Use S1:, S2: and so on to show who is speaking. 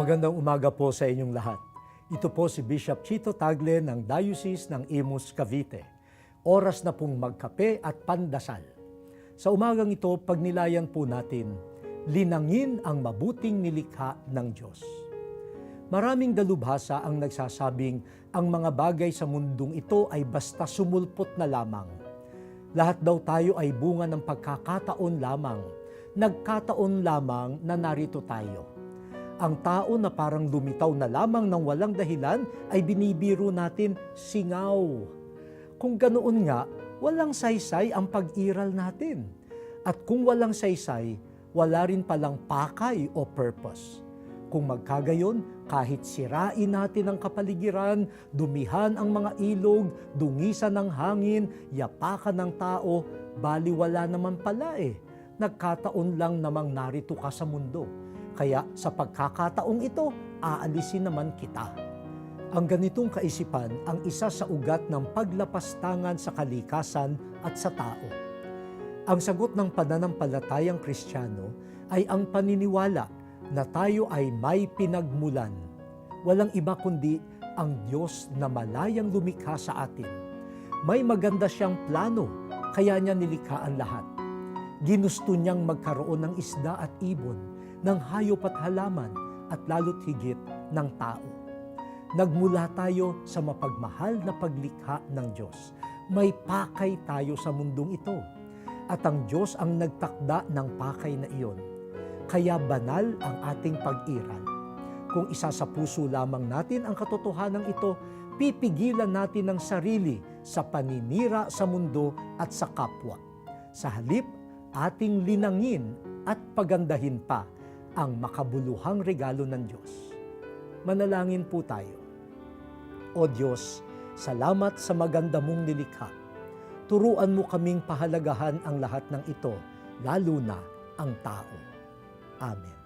S1: Magandang umaga po sa inyong lahat. Ito po si Bishop Chito Tagle ng Diocese ng Imus, Cavite. Oras na pong magkape at pandasal. Sa umagang ito, pagnilayan po natin, linangin ang mabuting nilikha ng Diyos. Maraming dalubhasa ang nagsasabing ang mga bagay sa mundong ito ay basta sumulpot na lamang. Lahat daw tayo ay bunga ng pagkakataon lamang. Nagkataon lamang na narito tayo. Ang tao na parang lumitaw na lamang ng walang dahilan ay binibiro natin singaw. Kung ganoon nga, walang saysay ang pag-iral natin. At kung walang saysay, wala rin palang pakay o purpose. Kung magkagayon, kahit sirain natin ang kapaligiran, dumihan ang mga ilog, dungisan ng hangin, yapakan ng tao, baliwala naman pala Nagkataon lang namang narito ka sa mundo. Kaya sa pagkakataong ito, aalisin naman kita. Ang ganitong kaisipan ang isa sa ugat ng paglapastangan sa kalikasan at sa tao. Ang sagot ng pananampalatayang Kristiyano ay ang paniniwala na tayo ay may pinagmulan. Walang iba kundi ang Diyos na malayang lumikha sa atin. May maganda siyang plano, kaya niya nilikha ang lahat. Ginusto niyang magkaroon ng isda at ibon, ng hayop at halaman, at lalo't higit ng tao. Nagmula tayo sa mapagmahal na paglikha ng Diyos. May pakay tayo sa mundong ito. At ang Diyos ang nagtakda ng pakay na iyon. Kaya banal ang ating pag-iral. Kung isa sa puso lamang natin ang katotohanan ito, pipigilan natin ang sarili sa paninira sa mundo at sa kapwa. Sa halip, ating linangin at pagandahin pa ang makabuluhang regalo ng Diyos. Manalangin po tayo. O Diyos, salamat sa maganda mong nilikha. Turuan mo kaming pahalagahan ang lahat ng ito, lalo na ang tao. Amen.